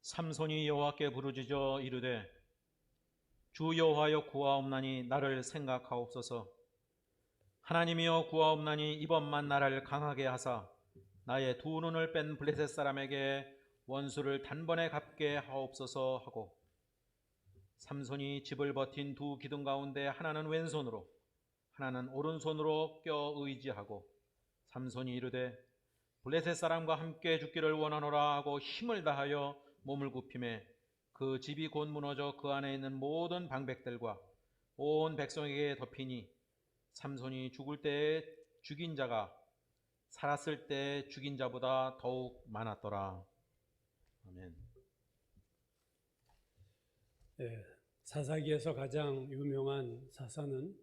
삼손이 여호와께 부르짖어 이르되 주 여호와여 구하옵나니 나를 생각하옵소서. 하나님이여 구하옵나니 이번만 나를 강하게 하사 나의 두 눈을 뺀 블레셋 사람에게 원수를 단번에 갚게 하옵소서 하고, 삼손이 집을 버틴 두 기둥 가운데 하나는 왼손으로 하나는 오른손으로 껴 의지하고, 삼손이 이르되 블레셋 사람과 함께 죽기를 원하노라 하고 힘을 다하여 몸을 굽히매 그 집이 곧 무너져 그 안에 있는 모든 방백들과 온 백성에게 덮이니 삼손이 죽을 때에 죽인 자가 살았을 때 죽인 자보다 더욱 많았더라. 아멘. 네, 사사기에서 가장 유명한 사사는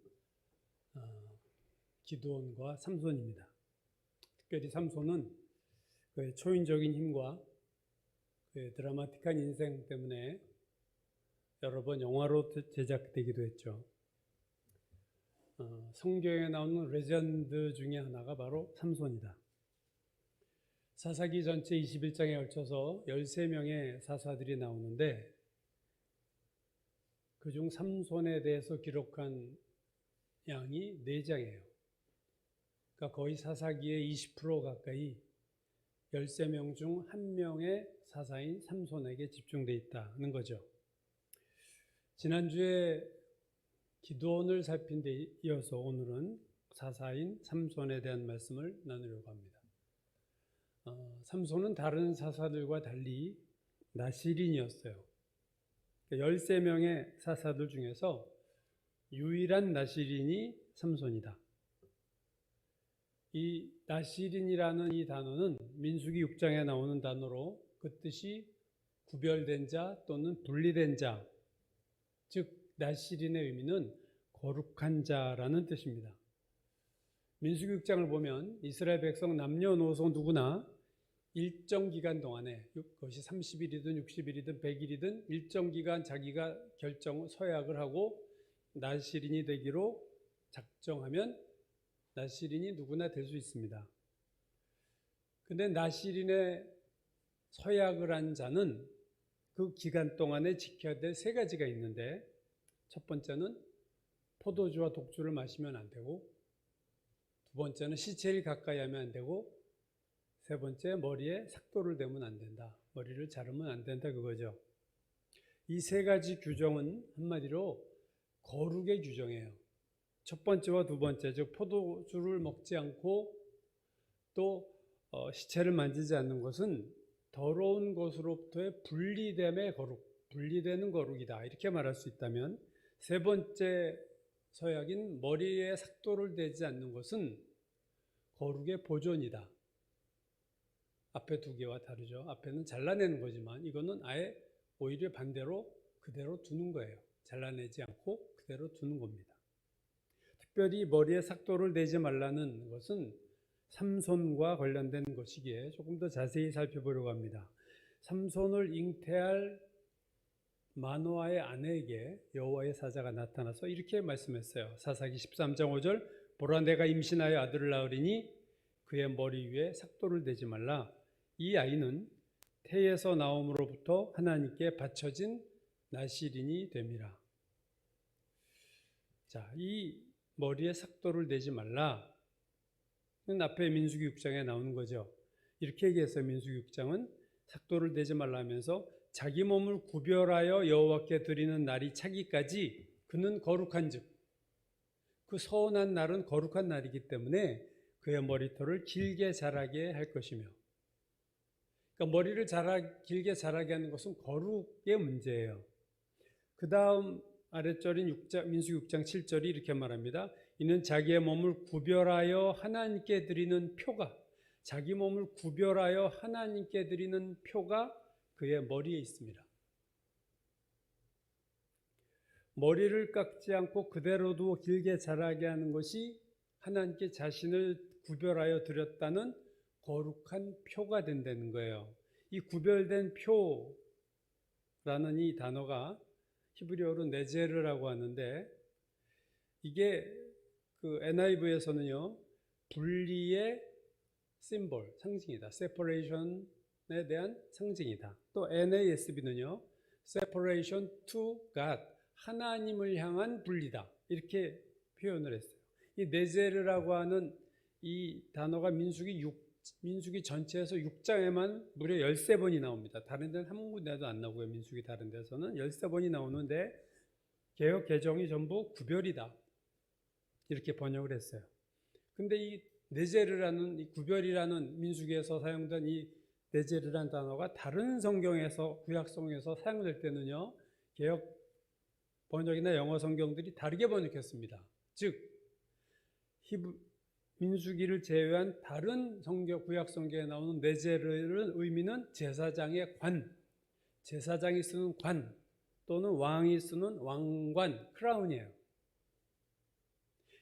기드온과 삼손입니다. 특별히 삼손은 그의 초인적인 힘과 그의 드라마틱한 인생 때문에 여러 번 영화로 제작되기도 했죠. 성경에 나오는 레전드 중에 하나가 바로 삼손이다. 사사기 전체 21장에 걸쳐서 13명의 사사들이 나오는데 그중 삼손에 대해서 기록한 양이 4장이에요. 그러니까 거의 사사기의 20% 가까이 13명 중 1명의 사사인 삼손에게 집중되어 있다는 거죠. 지난주에 기드온을 살핀 데 이어서 오늘은 사사인 삼손에 대한 말씀을 나누려고 합니다. 삼손은 다른 사사들과 달리 나실인이었어요. 13명의 사사들 중에서 유일한 나실인이 삼손이다. 이 나실인이라는 이 단어는 민수기 6장에 나오는 단어로 그 뜻이 구별된 자 또는 분리된 자, 즉 나실인의 의미는 거룩한 자라는 뜻입니다. 민수기 6장을 보면 이스라엘 백성 남녀노소 누구나 일정 기간 동안에, 그것이 30일이든 60일이든 100일이든 일정 기간 자기가 서약을 하고 나실인이 되기로 작정하면 나실인이 누구나 될 수 있습니다. 근데 나실인의 서약을 한 자는 그 기간 동안에 지켜야 될 3가지가 있는데, 첫 번째는 포도주와 독주를 마시면 안 되고, 두 번째는 시체를 가까이 하면 안 되고, 세 번째 머리에 삭도를 대면 안 된다. 머리를 자르면 안 된다, 그거죠. 이 3가지 규정은 한마디로 거룩의 규정이에요. 첫 번째와 두 번째, 즉 포도주를 먹지 않고 또 시체를 만지지 않는 것은 더러운 것으로부터의 분리됨의 거룩, 분리되는 거룩이다, 이렇게 말할 수 있다면, 세 번째 서약인 머리에 삭도를 대지 않는 것은 거룩의 보존이다. 앞에 2개와 다르죠. 앞에는 잘라내는 거지만 이거는 아예 오히려 반대로 그대로 두는 거예요. 잘라내지 않고 그대로 두는 겁니다. 특별히 머리에 삭도를 대지 말라는 것은 삼손과 관련된 것이기에 조금 더 자세히 살펴보려고 합니다. 삼손을 잉태할 마노아의 아내에게 여호와의 사자가 나타나서 이렇게 말씀했어요. 사사기 13장 5절, 보라 내가 임신하여 아들을 낳으리니 그의 머리 위에 삭도를 대지 말라. 이 아이는 태에서 나옴으로부터 하나님께 바쳐진 나실인이 됨이라. 자, 이 머리에 삭도를 대지 말라. 앞에 민수기 6장에 나오는 거죠. 이렇게 얘기해서 민수기 6장은 삭도를 대지 말라 하면서 자기 몸을 구별하여 여호와께 드리는 날이 차기까지 그는 거룩한 즉, 그 서운한 날은 거룩한 날이기 때문에 그의 머리털을 길게 자라게 할 것이며, 그러니까 머리를 길게 자라게 하는 것은 거룩의 문제예요. 그 다음 아랫절인 민수기 6장 7절이 이렇게 말합니다. 이는 자기의 몸을 구별하여 하나님께 드리는 표가, 자기 몸을 구별하여 하나님께 드리는 표가 그의 머리에 있습니다. 머리를 깎지 않고 그대로 두어 길게 자라게 하는 것이 하나님께 자신을 구별하여 드렸다는 거룩한 표가 된다는 거예요. 이 구별된 표라는 이 단어가 히브리어로 네제르라고 하는데, 이게 그 NIV에서는요 분리의 심볼, 상징이다. separation 대한 상징이다. 또 NASB는요, separation to God, 하나님을 향한 분리다. 이렇게 표현을 했어요. 이 네제르라고 하는 이 단어가 민수기 전체에서 6장에만 무려 13번이 나옵니다. 다른 데는 한 군데도 안 나오고요. 민수기 다른 데서는 13번이 나오는데 개역 개정이 전부 구별이다. 이렇게 번역을 했어요. 근데 이 네제르라는 이 구별이라는 민수기에서 사용된 이 네제르라는 단어가 다른 성경에서 구약성에서 사용될 때는요. 개역 번역이나 영어 성경들이 다르게 번역했습니다. 즉 민수기를 제외한 다른 성경 구약 성경에 나오는 네제르의 의미는 제사장의 관, 제사장이 쓰는 관 또는 왕이 쓰는 왕관, 크라운이에요.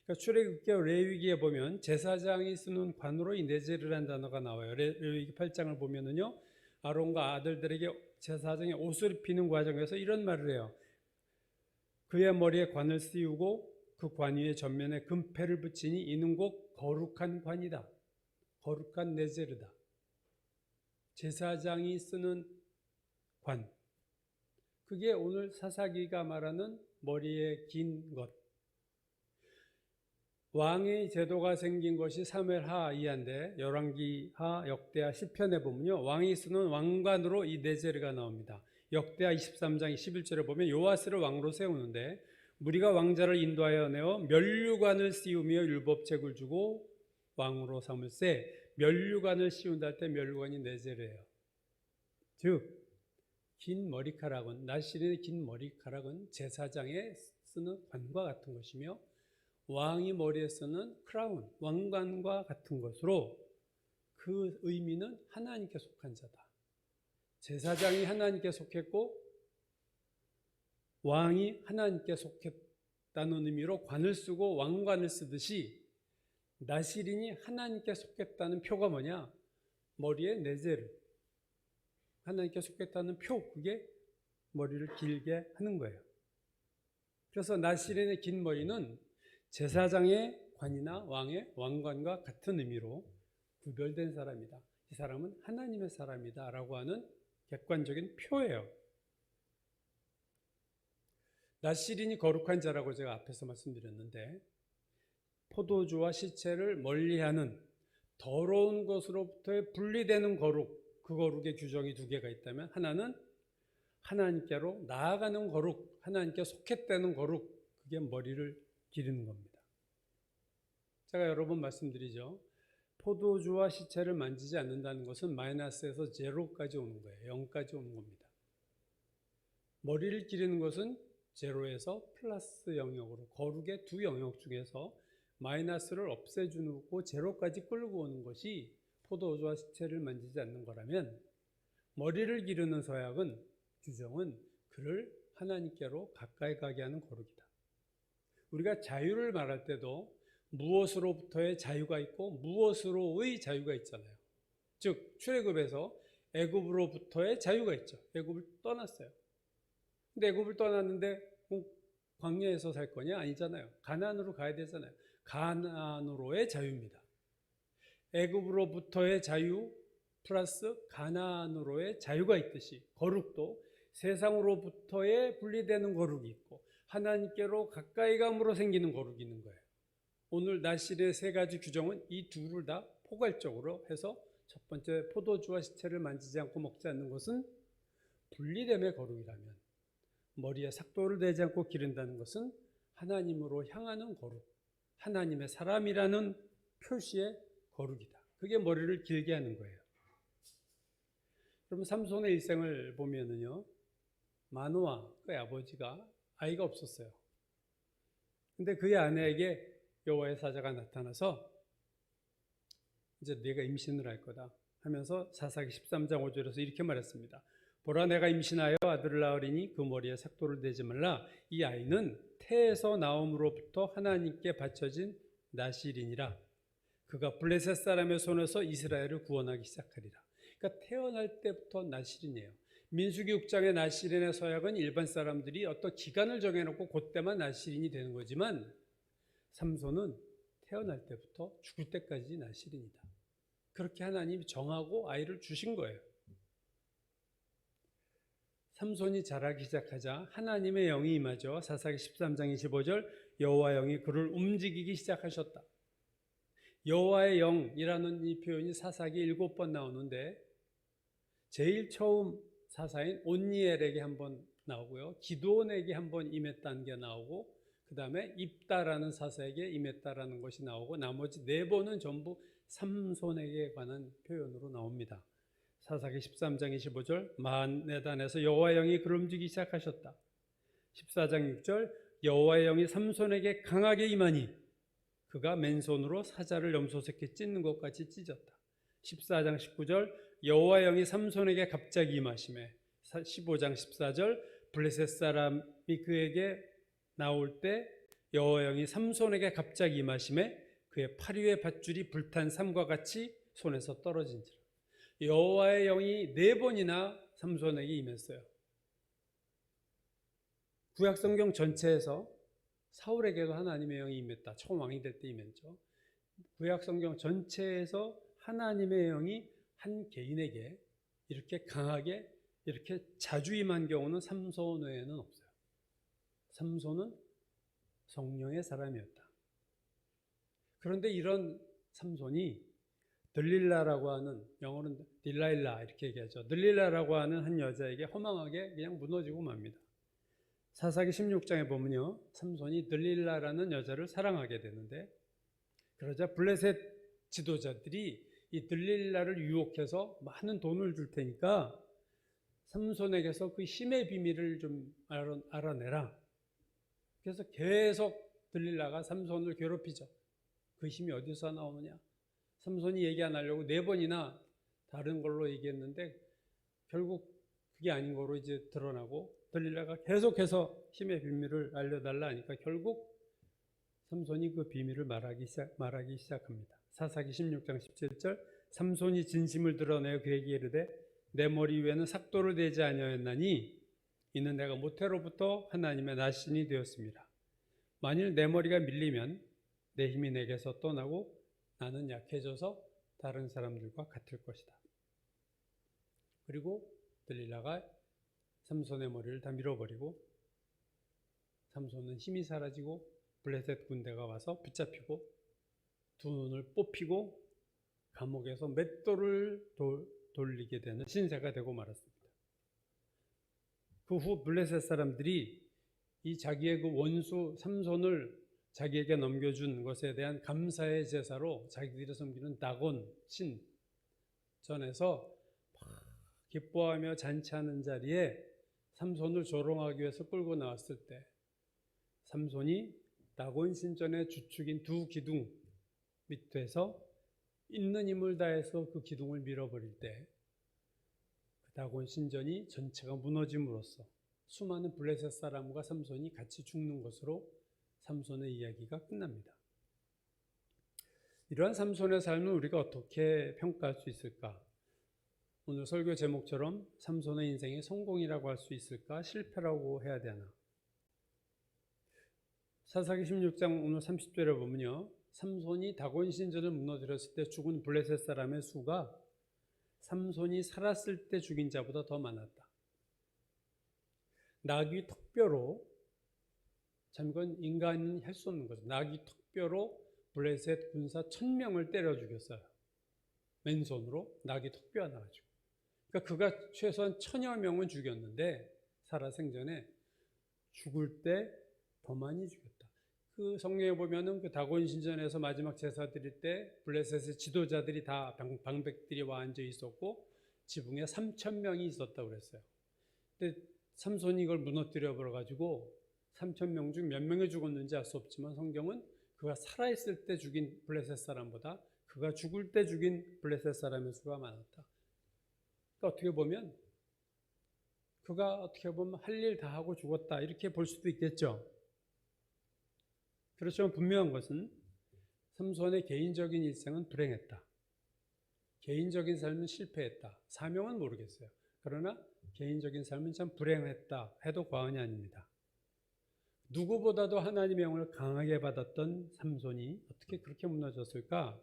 그러니까 출애굽기와 레위기에 보면 제사장이 쓰는 관으로 이 네제르라는 단어가 나와요. 레위기 8장을 보면은요, 아론과 아들들에게 제사장의 옷을 입히는 과정에서 이런 말을 해요. 그의 머리에 관을 씌우고 그 관 위에 전면에 금패를 붙이니 이는 곧 거룩한 관이다. 거룩한 네제르다. 제사장이 쓰는 관. 그게 오늘 사사기가 말하는 머리에 긴 것. 왕의 제도가 생긴 것이 사무엘하 이하인데 열왕기하, 역대하, 시편에 보면요, 왕이 쓰는 왕관으로 이 네제르가 나옵니다. 역대하 23장 11절에 보면 요아스를 왕으로 세우는데 무리가 왕자를 인도하여 내어 면류관을 씌우며 율법책을 주고 왕으로 삼을세. 면류관을 씌운다 할 때 면류관이 네제르예요. 즉 긴 머리카락은, 나시린의 긴 머리카락은 제사장에 쓰는 관과 같은 것이며 왕이 머리에 쓰는 크라운, 왕관과 같은 것으로 그 의미는 하나님께 속한 자다. 제사장이 하나님께 속했고 왕이 하나님께 속했다는 의미로 관을 쓰고 왕관을 쓰듯이 나시린이 하나님께 속했다는 표가 뭐냐? 머리에 네제르. 하나님께 속했다는 표, 그게 머리를 길게 하는 거예요. 그래서 나시린의 긴 머리는 제사장의 관이나 왕의 왕관과 같은 의미로 구별된 사람이다. 이 사람은 하나님의 사람이다 라고 하는 객관적인 표예요. 나시린이 거룩한 자라고 제가 앞에서 말씀드렸는데 포도주와 시체를 멀리하는 더러운 것으로부터의 분리되는 거룩, 그 거룩의 규정이 두 개가 있다면 하나는 하나님께로 나아가는 거룩, 하나님께 속했다는 거룩, 그게 머리를 기르는 겁니다. 제가 여러 번 말씀드리죠. 포도주와 시체를 만지지 않는다는 것은 마이너스에서 제로까지 오는 거예요. 0까지 오는 겁니다. 머리를 기르는 것은 제로에서 플러스 영역으로 거룩의 두 영역 중에서 마이너스를 없애주고 제로까지 끌고 오는 것이 포도주와 시체를 만지지 않는 거라면 머리를 기르는 서약은 규정은 그를 하나님께로 가까이 가게 하는 거룩이다. 우리가 자유를 말할 때도 무엇으로부터의 자유가 있고 무엇으로의 자유가 있잖아요. 즉 출애굽에서 애굽으로부터의 자유가 있죠. 애굽을 떠났어요. 근데 애굽을 떠났는데 광야에서 살 거냐? 아니잖아요. 가나안으로 가야 되잖아요. 가나안으로의 자유입니다. 애굽으로부터의 자유 플러스 가나안으로의 자유가 있듯이 거룩도 세상으로부터의 분리되는 거룩이 있고 하나님께로 가까이 감으로 생기는 거룩이 있는 거예요. 오늘 나실의 세 가지 규정은 이 둘을 다 포괄적으로 해서 첫 번째 포도주와 시체를 만지지 않고 먹지 않는 것은 분리됨의 거룩이라면 머리에 삭도를 대지 않고 기른다는 것은 하나님으로 향하는 거룩, 하나님의 사람이라는 표시의 거룩이다. 그게 머리를 길게 하는 거예요. 그러면 삼손의 일생을 보면은요, 마노아, 그의 아버지가 아이가 없었어요. 근데 그의 아내에게 여호와의 사자가 나타나서 이제 네가 임신을 할 거다 하면서 사사기 13장 5절에서 이렇게 말했습니다. 보라, 내가 임신하여 아들을 낳으리니 그 머리에 삭도를 대지 말라. 이 아이는 태에서 나옴으로부터 하나님께 바쳐진 나실이니라. 그가 블레셋 사람의 손에서 이스라엘을 구원하기 시작하리라. 그러니까 태어날 때부터 나실이네요. 민수기 6장의 나실인의 서약은 일반 사람들이 어떤 기간을 정해놓고 그때만 나실인이 되는 거지만 삼손은 태어날 때부터 죽을 때까지 나실인이다. 그렇게 하나님이 정하고 아이를 주신 거예요. 삼손이 자라기 시작하자 하나님의 영이 임하죠. 사사기 13장 25절 여호와 영이 그를 움직이기 시작하셨다. 여호와의 영이라는 이 표현이 사사기 7번 나오는데 제일 처음 사사인 온니엘에게 한번 나오고요. 기드온에게 한번 임했다는 게 나오고 그 다음에 입다라는 사사에게 임했다라는 것이 나오고 나머지 4번은 전부 삼손에게 관한 표현으로 나옵니다. 사사기 13장 25절 마한네단에서 여호와의 영이 그를 움직이기 시작하셨다. 14장 6절 여호와의 영이 삼손에게 강하게 임하니 그가 맨손으로 사자를 염소새끼 찢는 것 같이 찢었다. 14장 19절 여호와의 영이 삼손에게 갑자기 임하심에 15장 14절 블레셋 사람이 그에게 나올 때 여호와의 영이 삼손에게 갑자기 임하심에 그의 팔 위의 밧줄이 불탄 삼과 같이 손에서 떨어진지라. 여호와의 영이 4번이나 삼손에게 임했어요. 구약 성경 전체에서 사울에게도 하나님의 영이 임했다. 처음 왕이 될 때 임했죠. 구약 성경 전체에서 하나님의 영이 한 개인에게 이렇게 강하게 이렇게 자주 임한 경우는 삼손 외에는 없어요. 삼손은 성령의 사람이었다. 그런데 이런 삼손이 들릴라라고 하는, 영어로는 딜라일라 이렇게 얘기하죠. 들릴라라고 하는 한 여자에게 허망하게 그냥 무너지고 맙니다. 사사기 16장에 보면요, 삼손이 들릴라라는 여자를 사랑하게 되는데 그러자 블레셋 지도자들이 이 들릴라를 유혹해서 많은 돈을 줄 테니까 삼손에게서 그 힘의 비밀을 좀 알아내라. 그래서 계속 들릴라가 삼손을 괴롭히죠. 그 힘이 어디서 나오느냐. 삼손이 얘기 안 하려고 4번이나 다른 걸로 얘기했는데 결국 그게 아닌 거로 이제 드러나고 들릴라가 계속해서 힘의 비밀을 알려달라 하니까 결국 삼손이 그 비밀을 말하기 시작합니다. 사사기 16장 17절 삼손이 진심을 드러내어 그에게 이르되 내 머리 위에는 삭도를 대지 아니하였나니 이는 내가 모태로부터 하나님의 나신이 되었습니다. 만일 내 머리가 밀리면 내 힘이 내게서 떠나고 나는 약해져서 다른 사람들과 같을 것이다. 그리고 들릴라가 삼손의 머리를 다 밀어버리고 삼손은 힘이 사라지고 블레셋 군대가 와서 붙잡히고 두 눈을 뽑히고 감옥에서 맷돌을 돌리게 되는 신세가 되고 말았습니다. 그 후 블레셋 사람들이 이 자기의 그 원수 삼손을 자기에게 넘겨준 것에 대한 감사의 제사로 자기들이 섬기는 다곤 신 전에서 기뻐하며 잔치하는 자리에 삼손을 조롱하기 위해서 끌고 나왔을 때 삼손이 다곤 신전의 주축인 두 기둥 밑에서 있는 힘을 다해서 그 기둥을 밀어버릴 때 그 다곤 신전이 전체가 무너짐으로써 수많은 블레셋 사람과 삼손이 같이 죽는 것으로 삼손의 이야기가 끝납니다. 이러한 삼손의 삶을 우리가 어떻게 평가할 수 있을까? 오늘 설교 제목처럼 삼손의 인생의 성공이라고 할 수 있을까? 실패라고 해야 되나? 사사기 16장 오늘 30절에 보면요, 삼손이 다곤 신전을 무너뜨렸을 때 죽은 블레셋 사람의 수가 삼손이 살았을 때 죽인 자보다 더 많았다. 나귀 턱뼈로, 참 이건 인간은 할 수 없는 거죠. 나귀 턱뼈로 블레셋 군사 1000명을 때려 죽였어요. 맨손으로 나귀 턱뼈 하나 가지고. 그러니까 그가 최소한 1000여 명은 죽였는데 살아생전에 죽을 때 더 많이 죽였다. 그 성경에 보면은 그 다곤 신전에서 마지막 제사 드릴 때 블레셋의 지도자들이 다 방백들이 와 앉아 있었고 지붕에 3000명이 있었다고 그랬어요. 근데 삼손이 이걸 무너뜨려 버려 가지고 3000명 중 몇 명이 죽었는지 알 수 없지만 성경은 그가 살아있을 때 죽인 블레셋 사람보다 그가 죽을 때 죽인 블레셋 사람의 수가 많았다. 그러니까 어떻게 보면 그가 어떻게 보면 할 일 다 하고 죽었다 이렇게 볼 수도 있겠죠. 그렇지만 분명한 것은 삼손의 개인적인 일생은 불행했다. 개인적인 삶은 실패했다. 사명은 모르겠어요. 그러나 개인적인 삶은 참 불행했다 해도 과언이 아닙니다. 누구보다도 하나님의 영을 강하게 받았던 삼손이 어떻게 그렇게 무너졌을까?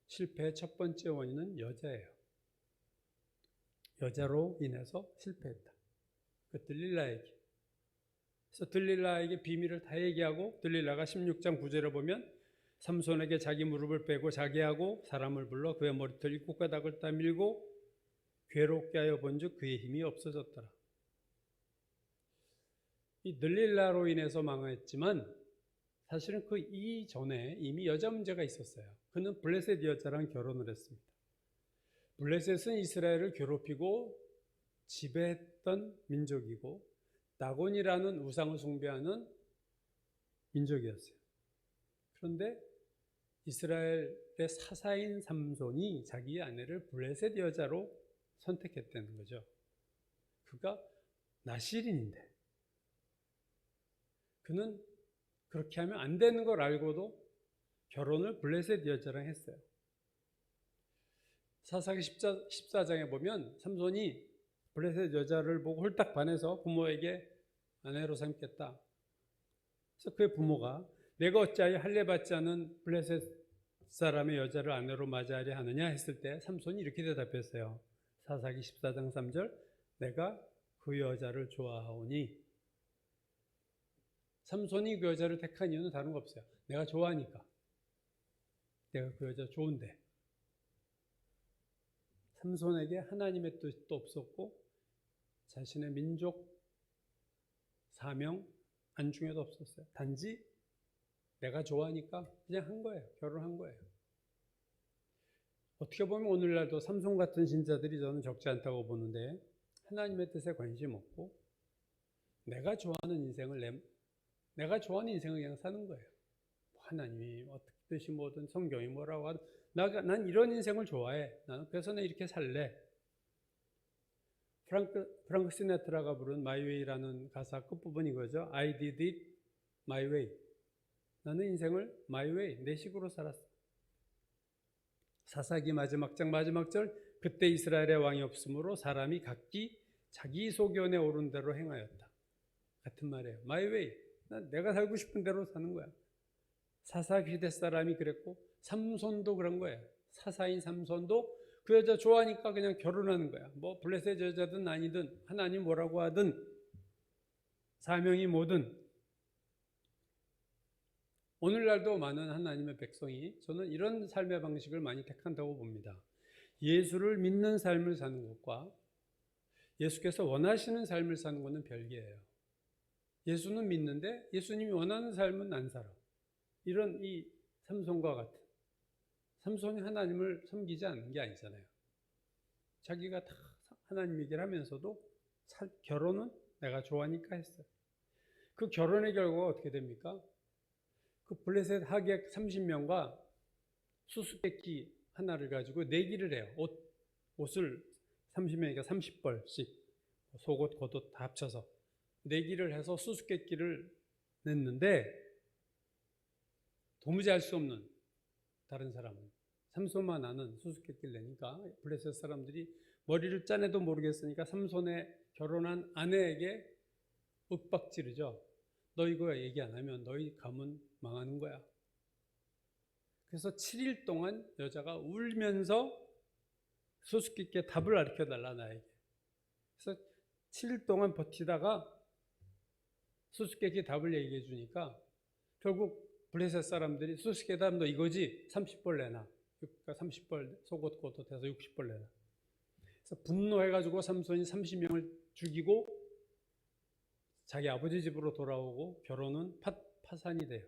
실패의 첫 번째 원인은 여자예요. 여자로 인해서 실패했다. 그 들릴라에게. 그래서 들릴라에게 비밀을 다 얘기하고 들릴라가 16장 9절에 보면 삼손에게 자기 무릎을 빼고 자게 하고 사람을 불러 그의 머리털 일곱 가닥을 따밀고 괴롭게 하여 본즉 그의 힘이 없어졌더라. 이 들릴라로 인해서 망했지만 사실은 그 이전에 이미 여자 문제가 있었어요. 그는 블레셋 여자랑 결혼을 했습니다. 블레셋은 이스라엘을 괴롭히고 지배했던 민족이고 다곤이라는 우상을 숭배하는 민족이었어요. 그런데 이스라엘의 사사인 삼손이 자기 아내를 블레셋 여자로 선택했다는 거죠. 그가 나실인인데 그는 그렇게 하면 안 되는 걸 알고도 결혼을 블레셋 여자랑 했어요. 사사기 14장에 보면 삼손이 블레셋 여자를 보고 홀딱 반해서 부모에게 아내로 삼겠다. 그래서 그의 부모가 내가 어찌하여 할례 받지 않은 블레셋 사람의 여자를 아내로 맞이하려 하느냐 했을 때 삼손이 이렇게 대답했어요. 사사기 14장 3절 내가 그 여자를 좋아하오니. 삼손이 그 여자를 택한 이유는 다른 거 없어요. 내가 좋아하니까. 내가 그 여자 좋은데. 삼손에게 하나님의 뜻도 없었고 자신의 민족 사명 안중에도 없었어요. 단지 내가 좋아하니까 그냥 한 거예요. 결혼한 거예요. 어떻게 보면 오늘날도 삼손 같은 신자들이 저는 적지 않다고 보는데 하나님의 뜻에 관심 없고 내가 좋아하는 인생을 그냥 사는 거예요. 하나님이 어떻게 뜻이 뭐든 성경이 뭐라고 하든 난 이런 인생을 좋아해. 나는 그래서 난 이렇게 살래. 프랑크 시네트라가 부른 My Way라는 가사 끝부분이 이거죠. I did it my way. 나는 인생을 my way, 내 식으로 살았어. 사사기 마지막 장 마지막 절 그때 이스라엘의 왕이 없으므로 사람이 각기 자기 소견에 오른 대로 행하였다. 같은 말이에요. My way. 내가 살고 싶은 대로 사는 거야. 사사기 시대 사람이 그랬고 삼손도 그런 거예요. 사사인 삼손도 그 여자 좋아하니까 그냥 결혼하는 거야. 뭐 블레셋 여자든 아니든 하나님 뭐라고 하든 사명이 뭐든. 오늘날도 많은 하나님의 백성이 저는 이런 삶의 방식을 많이 택한다고 봅니다. 예수를 믿는 삶을 사는 것과 예수께서 원하시는 삶을 사는 것은 별개예요. 예수는 믿는데 예수님이 원하는 삶은 안 살아. 이런 이 삼손과 같은. 삼손이 하나님을 섬기지 않는 게 아니잖아요. 자기가 다 하나님 얘기를 하면서도 결혼은 내가 좋아하니까 했어요. 그 결혼의 결과가 어떻게 됩니까? 그 블레셋 하객 30명과 수수께끼 하나를 가지고 내기를 해요. 옷을 30명이니까 30벌씩 속옷, 겉옷 다 합쳐서 내기를 해서 수수께끼를 냈는데 도무지 알 수 없는 다른 사람은 삼손만 아는 수수께끼를 내니까 블레셋 사람들이 머리를 짜내도 모르겠으니까 삼손의 결혼한 아내에게 윽박지르죠. 너 이거 얘기 안 하면 너희 가문 망하는 거야. 그래서 7일 동안 여자가 울면서 수수께끼에 답을 가르쳐달라 나에게. 그래서 7일 동안 버티다가 수수께끼 답을 얘기해 주니까 결국 블레셋 사람들이 수수께끼 답 너 이거지? 30벌 내놔. 그러니까 30벌 속옷 겉옷 해서 60벌 내놔. 그래서 분노해가지고 삼손이 30명을 죽이고 자기 아버지 집으로 돌아오고 결혼은 파산이 돼요.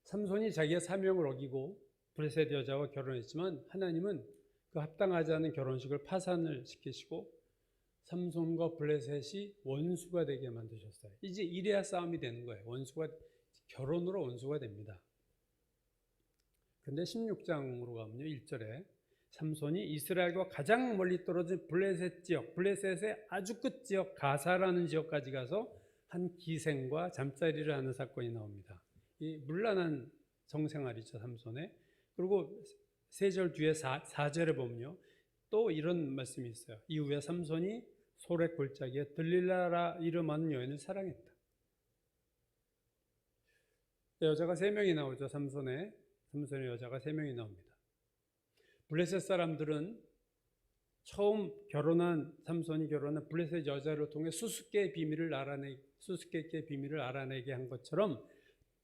삼손이 자기의 사명을 어기고 블레셋 여자와 결혼했지만 하나님은 그 합당하지 않은 결혼식을 파산을 시키시고 삼손과 블레셋이 원수가 되게 만드셨어요. 이제 이래야 싸움이 되는 거예요. 결혼으로 원수가 됩니다. 근데 16장으로 가면요. 1절에 삼손이 이스라엘과 가장 멀리 떨어진 블레셋 지역, 블레셋의 아주 끝 지역 가사라는 지역까지 가서 한 기생과 잠자리를 하는 사건이 나옵니다. 이 문란한 성생활이죠, 삼손의. 그리고 3절 뒤에 4절에 보면요. 또 이런 말씀이 있어요. 이후에 삼손이 소렉 골짜기에 들릴라라 이름하는 여인을 사랑했다. 여자가 3명이 나오죠. 삼손의 여자가 3명이 나옵니다. 블레셋 사람들은 처음 삼손이 결혼한 블레셋 여자를 통해 수수께끼의 비밀을 알아내게 한 것처럼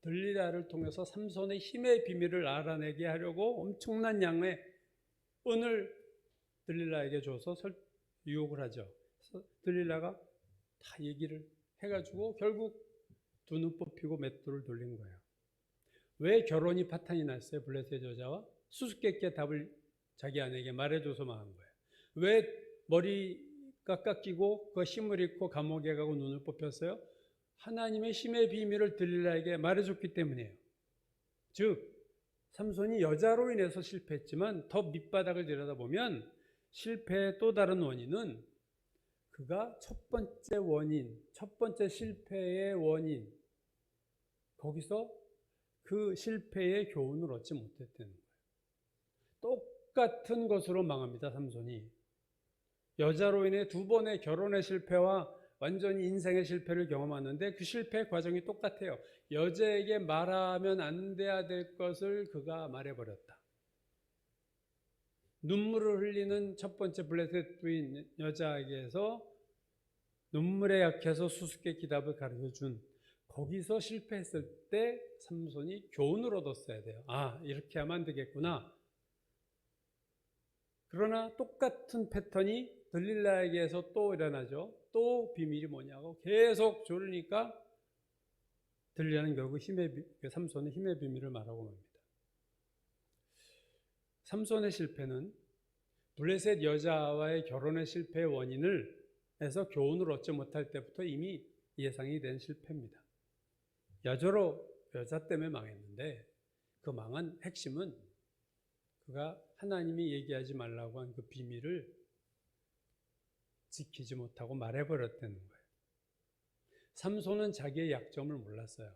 들릴라를 통해서 삼손의 힘의 비밀을 알아내게 하려고 엄청난 양의 은을 들릴라에게 줘서 유혹을 하죠. 그래서 들릴라가 다 얘기를 해가지고 결국 두 눈 뽑히고 맷돌을 돌린 거예요. 왜 결혼이 파탄이 났어요? 블레셋 여자와 수수께끼의 답을 자기 아내에게 말해줘서 망한 거예요. 왜 머리가 깎이고 그 힘을 잃고 감옥에 가고 눈을 뽑혔어요? 하나님의 힘의 비밀을 들릴라에게 말해줬기 때문이에요. 즉 삼손이 여자로 인해서 실패했지만 더 밑바닥을 들여다보면 실패의 또 다른 원인은 그가 첫 번째 실패의 원인, 거기서 그 실패의 교훈을 얻지 못했다는 거예요. 똑같은 것으로 망합니다, 삼손이. 여자로 인해 두 번의 결혼의 실패와 완전히 인생의 실패를 경험하는데 그 실패의 과정이 똑같아요. 여자에게 말하면 안 돼야 될 것을 그가 말해버렸다. 눈물을 흘리는 첫 번째 블레셋 부인 여자에게서 눈물에 약해서 수수께끼 답을 가르쳐준 거기서 실패했을 때 삼손이 교훈을 얻었어야 돼요. 아, 이렇게 하면 안 되겠구나. 그러나 똑같은 패턴이 들릴라에게서 또 일어나죠. 또 비밀이 뭐냐고 계속 조르니까 들릴라는 결국 삼손의 힘의 비밀을 말하고 맙니다. 삼손의 실패는 블레셋 여자와의 결혼의 실패의 원인을 해서 교훈을 얻지 못할 때부터 이미 예상이 된 실패입니다. 여자 때문에 망했는데 그 망한 핵심은 그가 하나님이 얘기하지 말라고 한 그 비밀을 지키지 못하고 말해버렸다는 거예요. 삼손은 자기의 약점을 몰랐어요.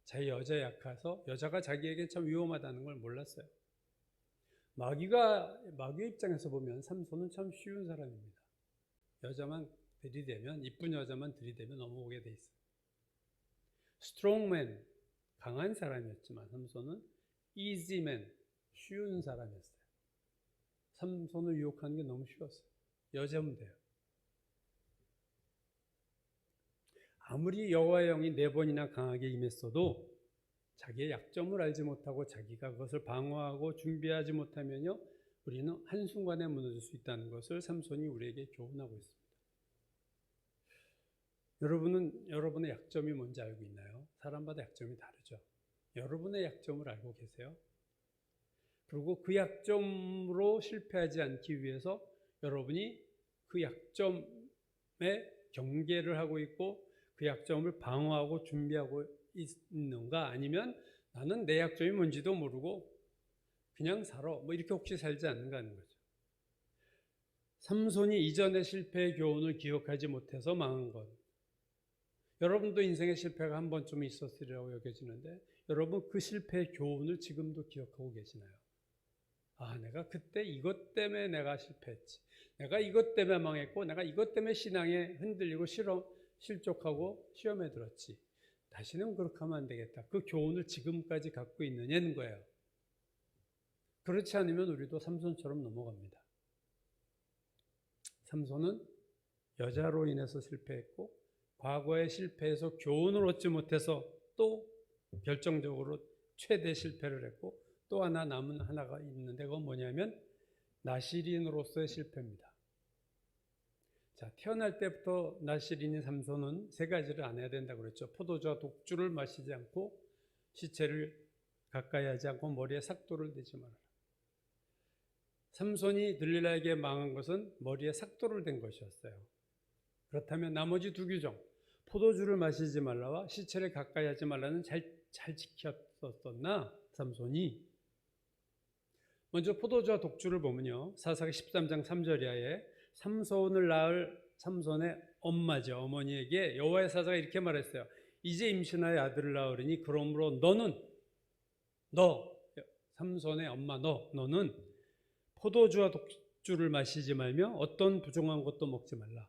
자기 여자 약해서 여자가 자기에게 참 위험하다는 걸 몰랐어요. 마귀의 입장에서 보면 삼손은 참 쉬운 사람입니다. 여자만 들이대면, 이쁜 여자만 들이대면 넘어오게 돼 있어요. 스트롱맨, 강한 사람이었지만 삼손은 이지맨, 쉬운 사람이었어요. 삼손을 유혹하는 게 너무 쉬웠어요. 여자면 돼요. 아무리 여호와의 영이 4번이나 강하게 임했어도 자기의 약점을 알지 못하고 자기가 그것을 방어하고 준비하지 못하면요, 우리는 한순간에 무너질 수 있다는 것을 삼손이 우리에게 교훈하고 있습니다. 여러분은 여러분의 약점이 뭔지 알고 있나요? 사람마다 약점이 다르죠. 여러분의 약점을 알고 계세요? 그리고 그 약점으로 실패하지 않기 위해서 여러분이 그 약점에 경계를 하고 있고 그 약점을 방어하고 준비하고 있는가? 아니면 나는 내 약점이 뭔지도 모르고 그냥 살아. 이렇게 혹시 살지 않는가 하는 거죠. 삼손이 이전의 실패의 교훈을 기억하지 못해서 망한 것. 여러분도 인생의 실패가 한 번쯤 있었으리라고 여겨지는데 여러분 그 실패의 교훈을 지금도 기억하고 계시나요? 아, 내가 그때 이것 때문에 내가 실패했지. 내가 이것 때문에 망했고 내가 이것 때문에 신앙에 흔들리고 실족하고 시험에 들었지. 다시는 그렇게 하면 안 되겠다. 그 교훈을 지금까지 갖고 있느냐는 거예요. 그렇지 않으면 우리도 삼손처럼 넘어갑니다. 삼손은 여자로 인해서 실패했고 과거의 실패에서 교훈을 얻지 못해서 또 결정적으로 최대 실패를 했고 또 남은 하나가 있는데 그건 뭐냐면 나시린으로서의 실패입니다. 자, 태어날 때부터 나시린인 삼손은 3가지를 안 해야 된다고 그랬죠. 포도주와 독주를 마시지 않고 시체를 가까이 하지 않고 머리에 삭도를 대지 말아라. 삼손이 들릴라에게 망한 것은 머리에 삭도를 댄 것이었어요. 그렇다면 나머지 2 규정, 포도주를 마시지 말라와 시체를 가까이 하지 말라는 잘 지켰었나 삼손이? 먼저 포도주와 독주를 보면요, 사사기 13장 3절 이하에 삼손을 낳을 삼손의 엄마죠, 어머니에게 여호와의 사자가 이렇게 말했어요. 이제 임신하여 아들을 낳으리니 그러므로 삼손의 엄마 너는 포도주와 독주를 마시지 말며 어떤 부정한 것도 먹지 말라.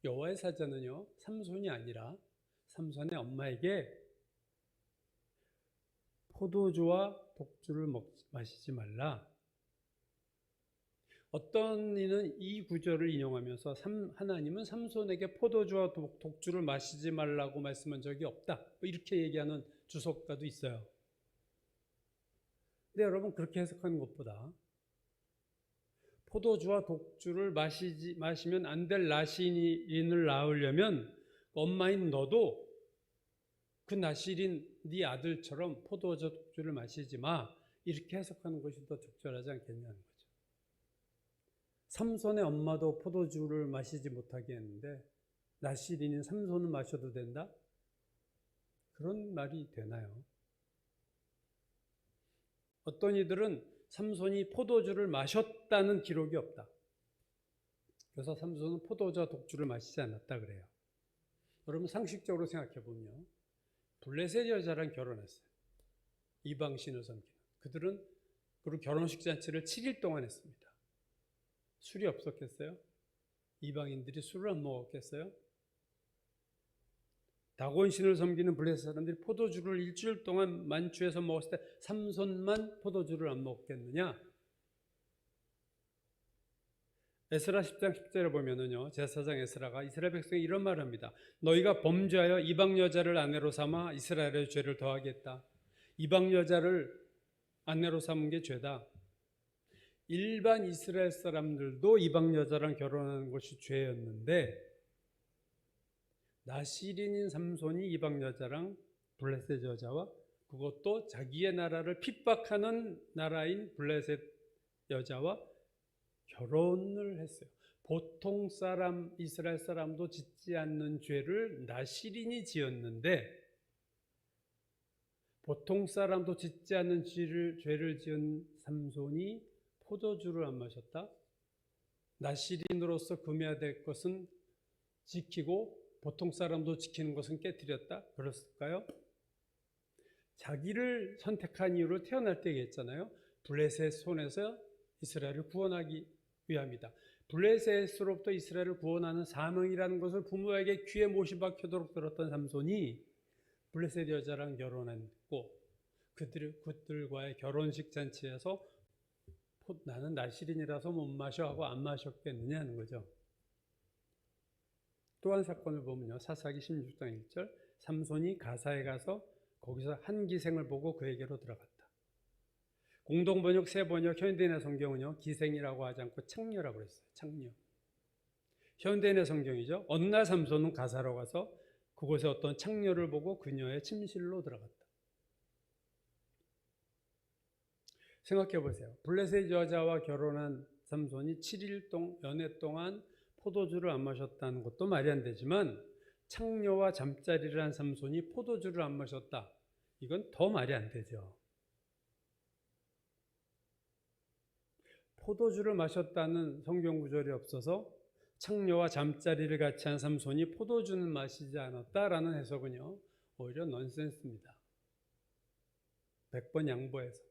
여호와의 사자는요, 삼손이 아니라 삼손의 엄마에게 포도주와 독주를 마시지 말라. 어떤 이는 이 구절을 인용하면서 하나님은 삼손에게 포도주와 독주를 마시지 말라고 말씀한 적이 없다, 뭐 이렇게 얘기하는 주석가도 있어요. 근데 여러분, 그렇게 해석하는 것보다 포도주와 독주를 마시면 안 될 나시린을 낳으려면 엄마인 너도 그 나시린 네 아들처럼 포도주와 독주를 마시지 마, 이렇게 해석하는 것이 더 적절하지 않겠냐는 거죠. 삼손의 엄마도 포도주를 마시지 못하게 했는데 나시린인 삼손은 마셔도 된다? 그런 말이 되나요? 어떤 이들은 삼손이 포도주를 마셨다는 기록이 없다, 그래서 삼손은 포도주와 독주를 마시지 않았다 그래요. 여러분, 상식적으로 생각해 보면 블레셋 여자랑 결혼했어요. 이방 신을 섬기는. 그들은 그리고 결혼식 잔치를 7일 동안 했습니다. 술이 없었겠어요? 이방인들이 술을 안 먹었겠어요? 다곤 신을 섬기는 블레셋 사람들이 포도주를 일주일 동안 만취해서 먹었을 때 삼손만 포도주를 안 먹겠느냐? 에스라 10장 10절에 보면은요, 제사장 에스라가 이스라엘 백성에 이런 말을 합니다. 너희가 범죄하여 이방 여자를 아내로 삼아 이스라엘의 죄를 더하겠다. 이방 여자를 아내로 삼은 게 죄다. 일반 이스라엘 사람들도 이방 여자랑 결혼하는 것이 죄였는데 나시린인 삼손이 이방 여자랑 블레셋 여자와, 그것도 자기의 나라를 핍박하는 나라인 블레셋 여자와 결혼을 했어요. 보통 사람, 이스라엘 사람도 짓지 않는 죄를 나시린이 지었는데, 보통 사람도 짓지 않는 죄를 지은 삼손이 포도주를 안 마셨다? 나시린으로서 금해야 될 것은 지키고 보통 사람도 지키는 것은 깨뜨렸다? 그랬을까요? 자기를 선택한 이유로 태어날 때 얘기했잖아요. 블레셋 손에서 이스라엘을 구원하기 위함이다. 블레셋으로부터 이스라엘을 구원하는 사명이라는 것을 부모에게 귀에 못이 박히도록 들었던 삼손이 블레셋 여자랑 결혼했고 그들과의 결혼식 잔치에서 나는 나시린이라서 못 마셔 하고 안 마셨겠느냐는 거죠. 또 한 사건을 보면요, 사사기 16장 1절, 삼손이 가사에 가서 거기서 한 기생을 보고 그에게로 들어갔다. 공동번역, 새번역, 현대인의 성경은요, 기생이라고 하지 않고 창녀라고 그랬어요. 창녀. 현대인의 성경이죠. 어느 날 삼손은 가사로 가서 그곳에 어떤 창녀를 보고 그녀의 침실로 들어갔다. 생각해 보세요. 블레셋 여자와 결혼한 삼손이 7일 연애 동안 포도주를 안 마셨다는 것도 말이 안 되지만, 창녀와 잠자리를 한 삼손이 포도주를 안 마셨다, 이건 더 말이 안 되죠. 포도주를 마셨다는 성경 구절이 없어서 창녀와 잠자리를 같이 한 삼손이 포도주는 마시지 않았다라는 해석은요, 오히려 넌센스입니다. 100번 양보해서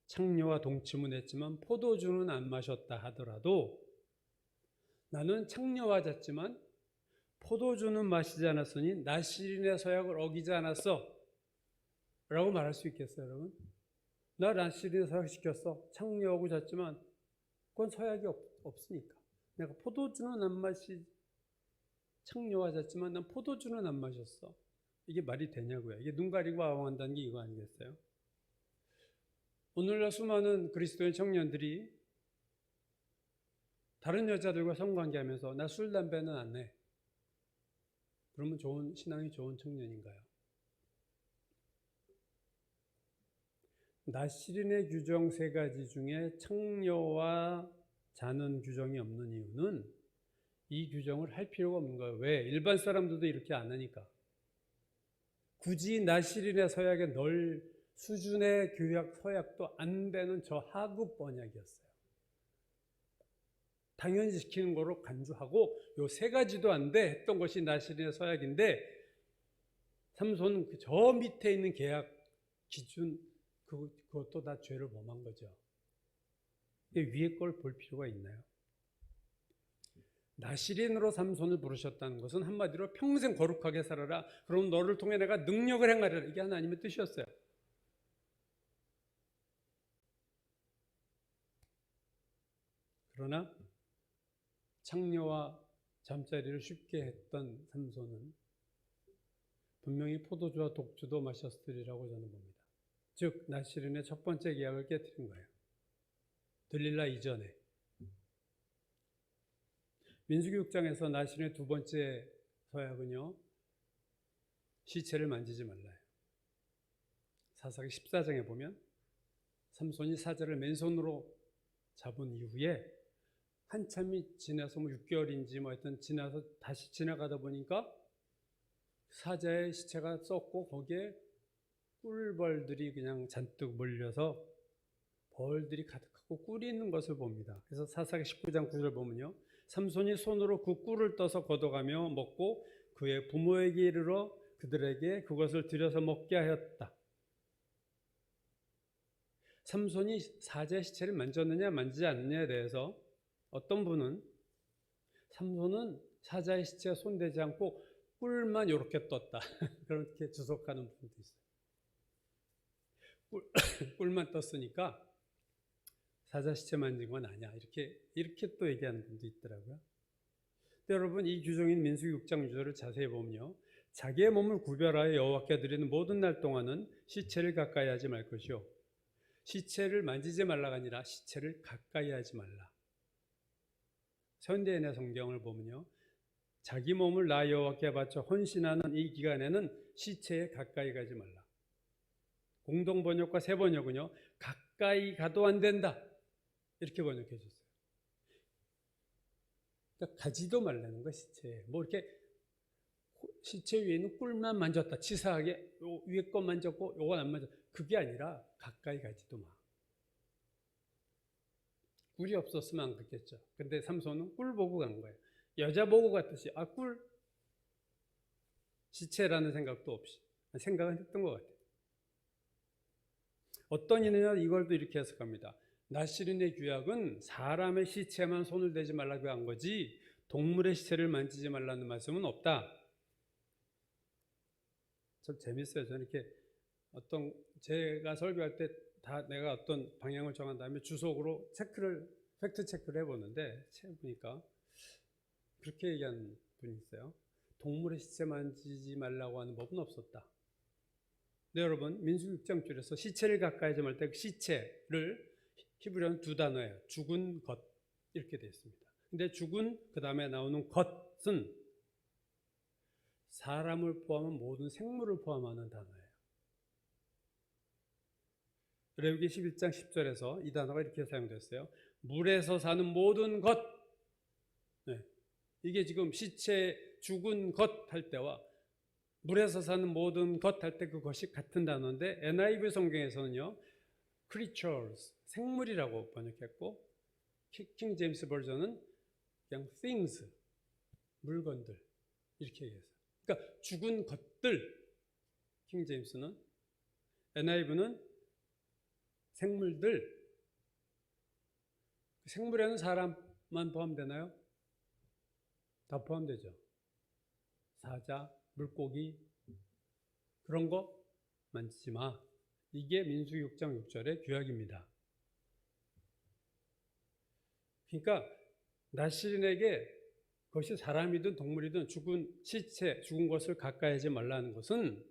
창녀와 동침은 했지만 포도주는 안 마셨다 하더라도 나는 창녀와 잤지만 포도주는 마시지 않았으니 나시린의 서약을 어기지 않았어 라고 말할 수 있겠어요, 여러분? 나 나시린의 서약 시켰어. 창녀하고 잤지만 그건 서약이 없으니까. 내가 포도주는 안 창녀와 잤지만 난 포도주는 안 마셨어. 이게 말이 되냐고요. 이게 눈 가리고 아웅한다는 게 이거 아니겠어요? 오늘날 수많은 그리스도인 청년들이 다른 여자들과 성관계하면서 나 술, 담배는 안 해. 그러면 신앙이 좋은 청년인가요? 나시린의 규정 3가지 중에 창녀와 자는 규정이 없는 이유는 이 규정을 할 필요가 없는 거예요. 왜? 일반 사람들도 이렇게 안 하니까. 굳이 나시린의 서약에 넣을 수준의 규약 서약도 안 되는 저 하급 번역이었어요. 당연히 지키는 거로 간주하고 요 3가지도 안 돼 했던 것이 나시린의 서약인데, 삼손은 저 밑에 있는 계약 기준 그것도 다 죄를 범한 거죠. 위에 걸 볼 필요가 있나요? 나시린으로 삼손을 부르셨다는 것은 한마디로 평생 거룩하게 살아라, 그럼 너를 통해 내가 능력을 행하리라, 이게 하나님의 뜻이었어요. 그러나 창녀와 잠자리를 쉽게 했던 삼손은 분명히 포도주와 독주도 마셨으리라고 저는 봅니다. 즉 나시린의 첫 번째 계약을 깨뜨린 거예요. 들릴라 이전에. 민수기 6장에서 나시린의 두 번째 서약은요, 시체를 만지지 말라요. 사사기 14장에 보면 삼손이 사자를 맨손으로 잡은 이후에 한참이 지나서 6개월인지 하여튼 지나서 다시 지나가다 보니까 사자의 시체가 썩고 거기에 꿀벌들이 그냥 잔뜩 몰려서 벌들이 가득하고 꿀이 있는 것을 봅니다. 그래서 사사기 19장 9절 보면요, 삼손이 손으로 그 꿀을 떠서 걷어가며 먹고 그의 부모에게 이르러 그들에게 그것을 들여서 먹게 하였다. 삼손이 사자의 시체를 만졌느냐 만지지 않느냐에 대해서 어떤 분은 삼손은 사자의 시체에 손대지 않고 꿀만 이렇게 떴다 그렇게 주석하는 분도 있어요. 꿀만 떴으니까 사자 시체 만진 건 아니야 이렇게 또 얘기하는 분도 있더라고요. 근데 여러분 이 규정인 민수기 6장 6절을 자세히 보면요, 자기의 몸을 구별하여 여호와께 드리는 모든 날 동안은 시체를 가까이 하지 말 것이요, 시체를 만지지 말라가 아니라 시체를 가까이 하지 말라. 현대인의 성경을 보면요, 자기 몸을 나 여호와께 바쳐 헌신하는 이 기간에는 시체에 가까이 가지 말라. 공동번역과 새번역은요, 가까이 가도 안 된다 이렇게 번역해 줬어요. 그러니까 가지도 말라는 거야. 시체에 뭐 이렇게 시체 위에는 꿀만 만졌다 치사하게 요 위에 거 만졌고 요건 안 만졌다, 그게 아니라 가까이 가지도 마. 꿀이 없었으면 안 갔겠죠. 근데 삼손은 꿀 보고 간 거예요. 여자 보고 갔듯이 꿀? 시체라는 생각도 없이 생각은 했던 것 같아요. 어떤 이는요 이걸 또 이렇게 해석합니다. 나시린의 규약은 사람의 시체만 손을 대지 말라고 한 거지 동물의 시체를 만지지 말라는 말씀은 없다. 참 재밌어요. 저는 이렇게 제가 설교할 때 다 내가 어떤 방향을 정한 다음에 주석으로 팩트 체크를 해보는데 보니까 그렇게 얘기하는 분이 있어요. 동물의 시체 만지지 말라고 하는 법은 없었다. 네, 여러분 민수기 6장 줄에서 시체를 가까이 하지 말 때 그 시체를 히브리어는 두 단어예요. 죽은 것 이렇게 되어 있습니다. 근데 죽은 그 다음에 나오는 것은 사람을 포함한 모든 생물을 포함하는 단어예요. 레위기 11장 10절에서 이 단어가 이렇게 사용됐어요. 물에서 사는 모든 것. 네. 이게 지금 시체 죽은 것 할 때와 물에서 사는 모든 것 할 때 그것이 같은 단어인데 NIV 성경에서는요 creatures, 생물이라고 번역했고 킹 제임스 버전은 그냥 things, 물건들 이렇게 얘기했어요. 그러니까 죽은 것들, 킹 제임스는, NIV는 생물들. 생물에는 사람만 포함되나요? 다 포함되죠. 사자, 물고기 그런 거 만지지 마. 이게 민수기 6장 6절의 규약입니다. 그러니까 나시린에게 그것이 사람이든 동물이든 죽은 시체, 죽은 것을 가까이 하지 말라는 것은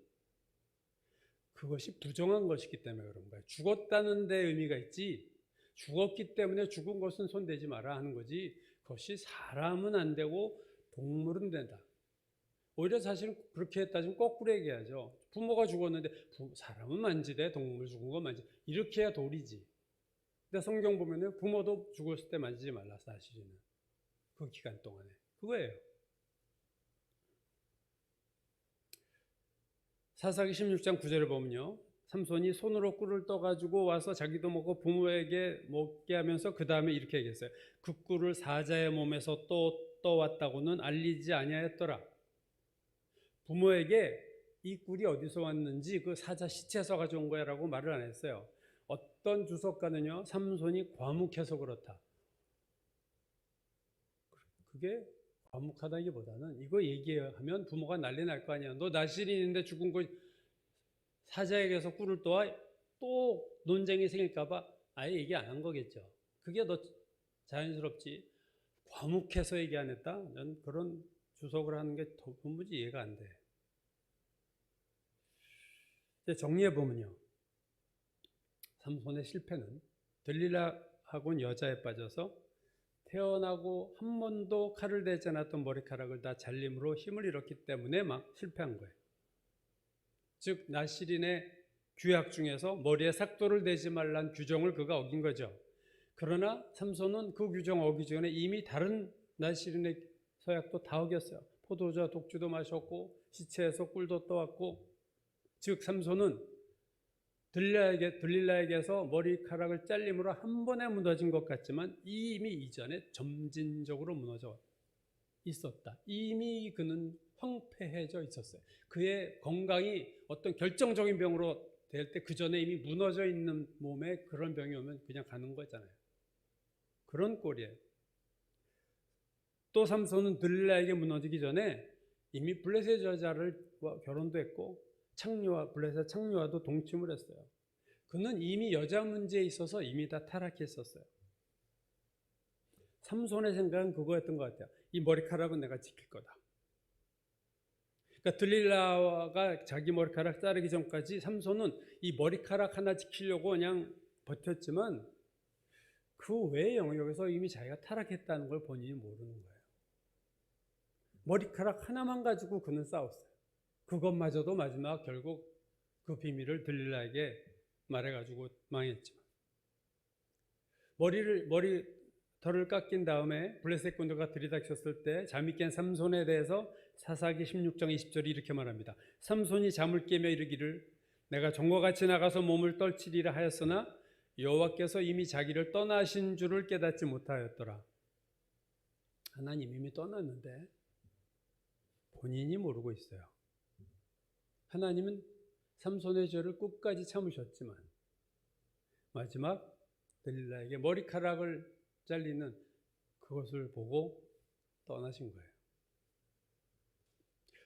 그것이 부정한 것이기 때문에 그런 거예요. 죽었다는 데 의미가 있지 죽었기 때문에 죽은 것은 손대지 마라 하는 거지 그것이 사람은 안 되고 동물은 된다. 오히려 사실은 그렇게 따지면 거꾸로 얘기하죠. 부모가 죽었는데 사람은 만지되 동물 죽은 거 만지 이렇게 해야 도리지. 근데 성경 보면은 부모도 죽었을 때 만지지 말라 사실은 그 기간 동안에 그거예요. 사사기 16장 9절을 보면요, 삼손이 손으로 꿀을 떠가지고 와서 자기도 먹고 부모에게 먹게 하면서 그 다음에 이렇게 얘기했어요. 그 꿀을 사자의 몸에서 또 떠왔다고는 알리지 아니하였더라. 부모에게 이 꿀이 어디서 왔는지 그 사자 시체에서 가져온 거야 라고 말을 안 했어요. 어떤 주석가는요 삼손이 과묵해서 그렇다. 그게 과묵하다기보다는 이거 얘기하면 부모가 난리 날 거 아니야. 너 나시린인데 죽은 거 사자에게서 꿀을 떠와 또 논쟁이 생길까 봐 아예 얘기 안 한 거겠죠. 그게 너 자연스럽지 과묵해서 얘기 안 했다? 난 그런 주석을 하는 게 도무지 이해가 안 돼. 이제 정리해보면요. 삼손의 실패는 들릴라하고는 여자에 빠져서 태어나고 한 번도 칼을 대지 않았던 머리카락을 다 잘림으로 힘을 잃었기 때문에 막 실패한 거예요. 즉 나시린의 규약 중에서 머리에 삭도를 대지 말란 규정을 그가 어긴 거죠. 그러나 삼손은 그 규정 어기기 전에 이미 다른 나시린의 서약도 다 어겼어요. 포도주와 독주도 마셨고 시체에서 꿀도 떠왔고, 즉 삼손은 들릴라에게서 머리카락을 잘림으로 한 번에 무너진 것 같지만 이미 이전에 점진적으로 무너져 있었다. 이미 그는 황폐해져 있었어요. 그의 건강이 어떤 결정적인 병으로 될 때 그 전에 이미 무너져 있는 몸에 그런 병이 오면 그냥 가는 거잖아요. 그런 꼴이에요. 또 삼손은 들릴라에게 무너지기 전에 이미 블레셋 여자를 결혼도 했고 블레셋 창녀와도 동침을 했어요. 그는 이미 여자 문제에 있어서 이미 다 타락했었어요. 삼손의 생각은 그거였던 것 같아요. 이 머리카락은 내가 지킬 거다. 그러니까 들릴라가 자기 머리카락 자르기 전까지 삼손은 이 머리카락 하나 지키려고 그냥 버텼지만 그 외의 영역에서 이미 자기가 타락했다는 걸 본인이 모르는 거예요. 머리카락 하나만 가지고 그는 싸웠어요. 그것마저도 마지막 결국 그 비밀을 들릴라에게 말해가지고 망했지만, 머리털을 깎인 다음에 블레셋 군대가 들이닥쳤을 때 잠이 깬 삼손에 대해서 사사기 16장 20절이 이렇게 말합니다. 삼손이 잠을 깨며 이르기를 내가 전과 같이 나가서 몸을 떨치리라 하였으나 여호와께서 이미 자기를 떠나신 줄을 깨닫지 못하였더라. 하나님 이미 떠났는데 본인이 모르고 있어요. 하나님은 삼손의 죄를 끝까지 참으셨지만 마지막 들릴라에게 머리카락을 잘리는 그것을 보고 떠나신 거예요.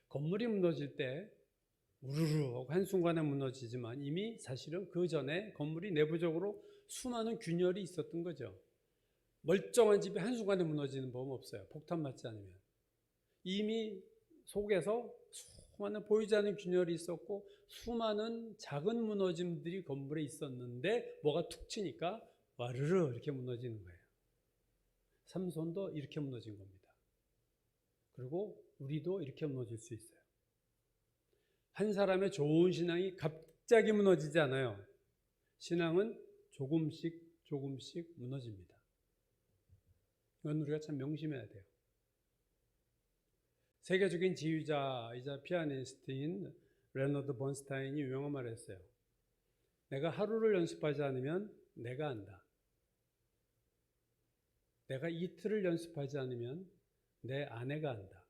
건물이 무너질 때 우르르 하고 한순간에 무너지지만 이미 사실은 그 전에 건물이 내부적으로 수많은 균열이 있었던 거죠. 멀쩡한 집이 한순간에 무너지는 법은 없어요. 폭탄 맞지 않으면. 이미 속에서 수많은 보이지 않는 균열이 있었고 수많은 작은 무너짐들이 건물에 있었는데 뭐가 툭 치니까 와르르 이렇게 무너지는 거예요. 삼손도 이렇게 무너진 겁니다. 그리고 우리도 이렇게 무너질 수 있어요. 한 사람의 좋은 신앙이 갑자기 무너지지 않아요. 신앙은 조금씩 무너집니다. 이건 우리가 참 명심해야 돼요. 세계적인 지휘자이자 피아니스트인 레너드 번스타인이 유명한 말을 했어요. 내가 하루를 연습하지 않으면 내가 안다. 내가 이틀을 연습하지 않으면 내 아내가 안다.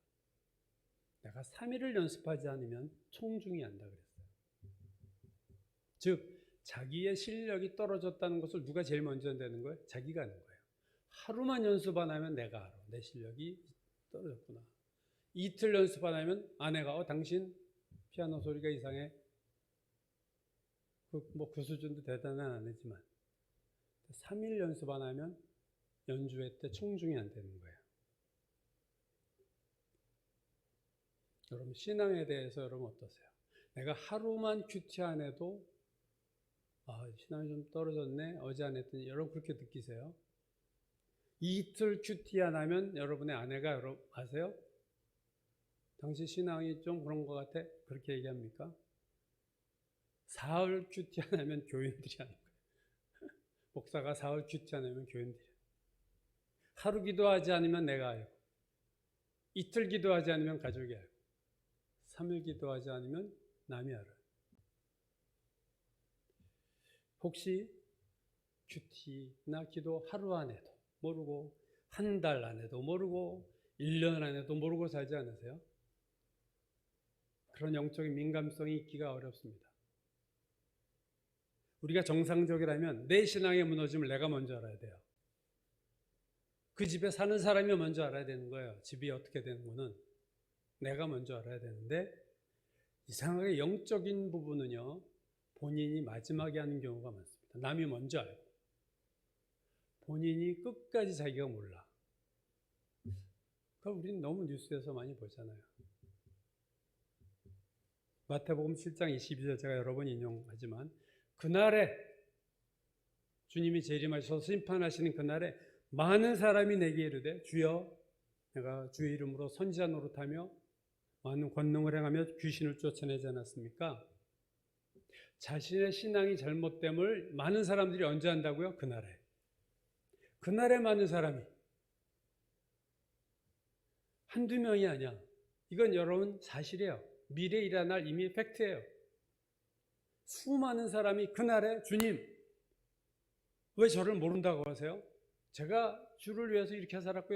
내가 3일을 연습하지 않으면 총중이 안다 그랬어요. 즉 자기의 실력이 떨어졌다는 것을 누가 제일 먼저 한다는 거예요? 자기가 아는 거예요. 하루만 연습 안 하면 내가 알아. 내 실력이 떨어졌구나. 이틀 연습 안 하면 아내가 당신 피아노 소리가 이상해. 그 수준도 대단한 아내지만 3일 연습 안 하면 연주회 때 총중이 안 되는 거예요. 여러분 신앙에 대해서 여러분 어떠세요? 내가 하루만 큐티 안 해도 신앙이 좀 떨어졌네. 어제 안 했더니 여러분 그렇게 느끼세요? 이틀 큐티 안 하면 여러분의 아내가 여러분 아세요? 당신 신앙이 좀 그런 것 같아? 그렇게 얘기합니까? 사흘 큐티 안 하면 교인들이 하는 거예요. 목사가 사흘 큐티 안 하면 교인들이. 하루 기도하지 않으면 내가 알고, 이틀 기도하지 않으면 가족이 알고, 3일 기도하지 않으면 남이 알아요. 혹시 큐티나 기도 하루 안 해도 모르고, 한 달 안 해도 모르고, 1년 안 해도 모르고 살지 않으세요? 그런 영적인 민감성이 있기가 어렵습니다. 우리가 정상적이라면 내 신앙의 무너짐을 내가 먼저 알아야 돼요. 그 집에 사는 사람이 먼저 알아야 되는 거예요. 집이 어떻게 되는 거는 내가 먼저 알아야 되는데 이상하게 영적인 부분은요 본인이 마지막에 하는 경우가 많습니다. 남이 먼저 알고 본인이 끝까지 자기가 몰라. 그럼 우리는 너무 뉴스에서 많이 보잖아요. 마태복음 7장 22절 제가 여러 번 인용하지만 그날에 주님이 재림하셔서 심판하시는 그날에 많은 사람이 내게 이르되 주여 내가 주의 이름으로 선지자 노릇하며 많은 권능을 행하며 귀신을 쫓아내지 않았습니까? 자신의 신앙이 잘못됨을 많은 사람들이 언제 한다고요? 그날에. 그날에 많은 사람이. 한두 명이 아니야. 이건 여러분 사실이에요. 미래에 일어날 이미 팩트예요. 수많은 사람이 그날에 주님 왜 저를 모른다고 하세요? 제가 주를 위해서 이렇게 살았고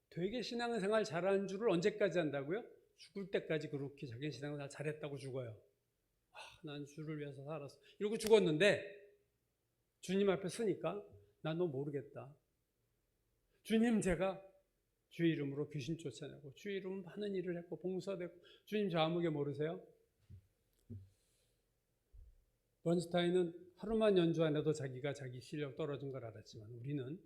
되게 신앙생활 잘하는 줄을 언제까지 한다고요? 죽을 때까지 그렇게 자기 신앙을 잘했다고 죽어요. 난 주를 위해서 살았어. 이러고 죽었는데 주님 앞에 서니까 난 너 모르겠다. 주님 제가 주의 이름으로 귀신 쫓아내고 주의 이름으로 많은 일을 했고 봉사되고 주님 저 아무개 모르세요? 번스타인은 하루만 연주 안 해도 자기가 자기 실력 떨어진 걸 알았지만 우리는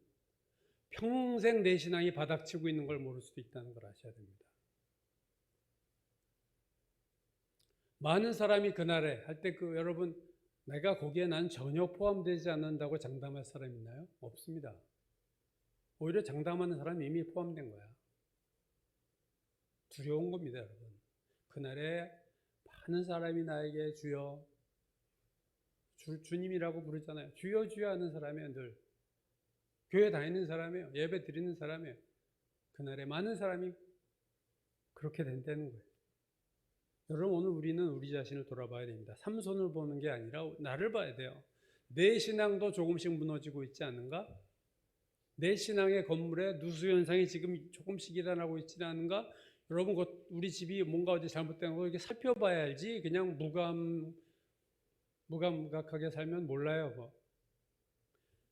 평생 내 신앙이 바닥치고 있는 걸 모를 수도 있다는 걸 아셔야 됩니다. 많은 사람이 그날에 할 때 여러분 내가 거기에 난 전혀 포함되지 않는다고 장담할 사람 있나요? 없습니다. 오히려 장담하는 사람이 이미 포함된 거야. 두려운 겁니다, 여러분. 그날에 많은 사람이 나에게 주여, 주님이라고 부르잖아요. 주여 주여 하는 사람이에요, 늘. 교회 다니는 사람이에요. 예배 드리는 사람이에요. 그날에 많은 사람이 그렇게 된다는 거예요. 여러분 오늘 우리는 우리 자신을 돌아봐야 됩니다. 삼손을 보는 게 아니라 나를 봐야 돼요. 내 신앙도 조금씩 무너지고 있지 않는가? 내 신앙의 건물에 누수 현상이 지금 조금씩 일어나고 있지는 않은가? 여러분 우리 집이 뭔가 어디 잘못된 거 이렇게 살펴봐야 알지. 그냥 무감각하게 살면 몰라요.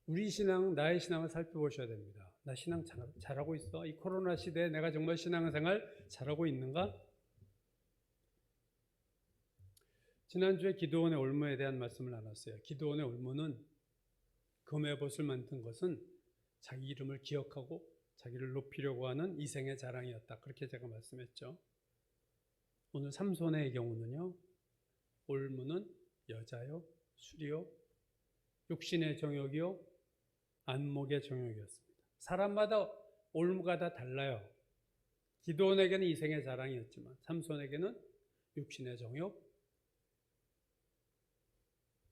우리 신앙, 나의 신앙을 살펴보셔야 됩니다. 나 신앙 잘하고 있어? 이 코로나 시대에 내가 정말 신앙생활 잘하고 있는가? 지난주에 기드온의 올무에 대한 말씀을 나눴어요. 기드온의 올무는 금의 벗을 만든 것은 자기 이름을 기억하고 자기를 높이려고 하는 이생의 자랑이었다. 그렇게 제가 말씀했죠. 오늘 삼손의 경우는요. 올무는 여자요, 술이요, 육신의 정욕이요, 안목의 정욕이었습니다. 사람마다 올무가 다 달라요. 기드온에게는 이생의 자랑이었지만 삼손에게는 육신의 정욕,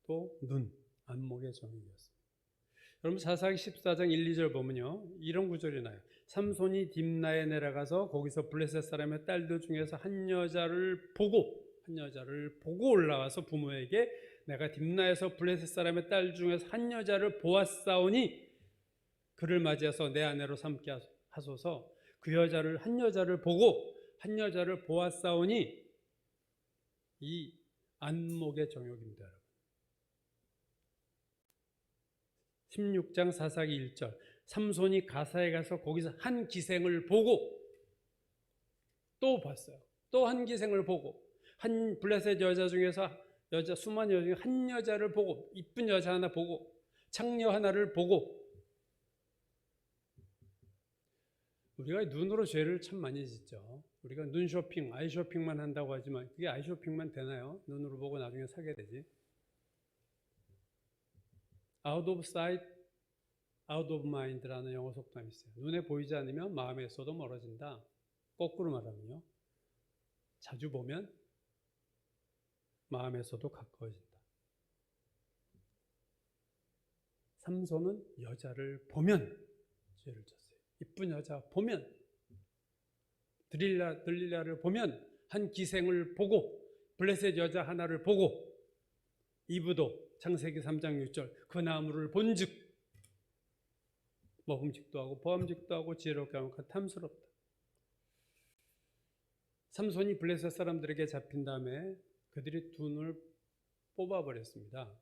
또 눈, 안목의 정욕이었습니다. 여러분 사사기 14장 1, 2절 보면요. 이런 구절이 나요. 삼손이 딥나에 내려가서 거기서 블레셋 사람의 딸들 중에서 한 여자를 보고 올라와서 부모에게 내가 딥나에서 블레셋 사람의 딸 중에서 한 여자를 보았사오니 그를 맞이해서 내 아내로 삼게 하소서. 그 여자를 한 여자를 보고 한 여자를 보았사오니 이 안목의 정욕입니다. 여러분. 16장 사사기 1절 삼손이 가사에 가서 거기서 한 기생을 보고 또 봤어요. 또 한 기생을 보고 한 블레셋 여자 중에서 수많은 여자 중에 한 여자를 보고 이쁜 여자 하나 보고 창녀 하나를 보고 우리가 눈으로 죄를 참 많이 짓죠. 우리가 눈 쇼핑, 아이 쇼핑만 한다고 하지만 그게 아이 쇼핑만 되나요? 눈으로 보고 나중에 사게 되지. Out of sight, out of mind라는 영어 속담이 있어요. 눈에 보이지 않으면 마음에서도 멀어진다. 거꾸로 말하면요. 자주 보면 마음에서도 가까워진다. 삼손은 여자를 보면 죄를 졌어요. 이쁜 여자 보면 들릴라를 보면 한 기생을 보고 블레셋 여자 하나를 보고 이브도 창세기 3장 6절 그 나무를 본즉 먹음직도 하고 보암직도 하고 지혜롭게 하고 탐스럽다. 삼손이 블레셋 사람들에게 잡힌 다음에 그들이 두 눈을 뽑아버렸습니다.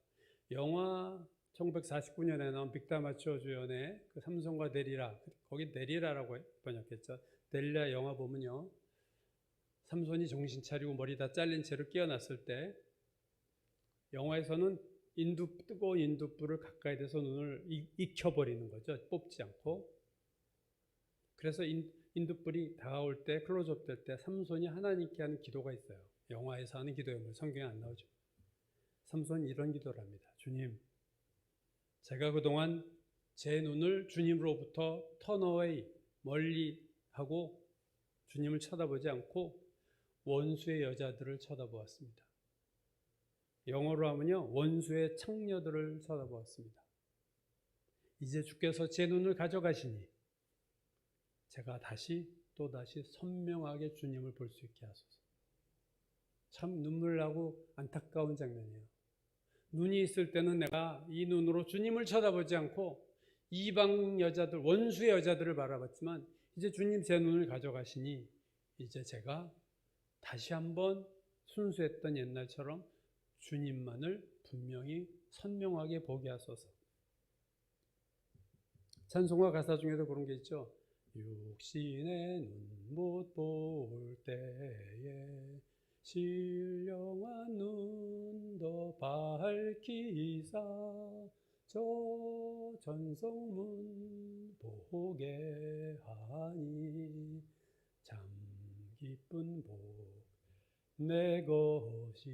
영화 1949년에 나온 빅다마초 주연의 그 삼손과 데리라, 거기 데리라라고 번역했죠. 데리라 영화 보면요. 삼손이 정신 차리고 머리 다 잘린 채로 깨어났을 때 영화에서는 뜨거운 인두불을 가까이 대서 눈을 익혀버리는 거죠. 뽑지 않고. 그래서 인두불이 다가올 때, 클로즈업 될 때 삼손이 하나님께 하는 기도가 있어요. 영화에서 하는 기도예요. 성경에 안 나오죠. 삼손이 이런 기도를 합니다. 주님, 제가 그동안 제 눈을 주님으로부터 턴어웨이, 멀리 하고 주님을 쳐다보지 않고 원수의 여자들을 쳐다보았습니다. 영어로 하면요, 원수의 창녀들을 쳐다보았습니다. 이제 주께서 제 눈을 가져가시니 제가 또다시 선명하게 주님을 볼 수 있게 하소서. 참 눈물 나고 안타까운 장면이에요. 눈이 있을 때는 내가 이 눈으로 주님을 쳐다보지 않고 이방 여자들, 원수의 여자들을 바라봤지만 이제 주님 제 눈을 가져가시니 이제 제가 다시 한번 순수했던 옛날처럼 주님만을 분명히 선명하게 보게 하소서. 찬송가 가사 중에도 그런 게 있죠. 육신의 눈 못 볼 때에 신령한 눈도 밝히사 저 전성문 보게 하니 참 기쁜 복 내 것일세.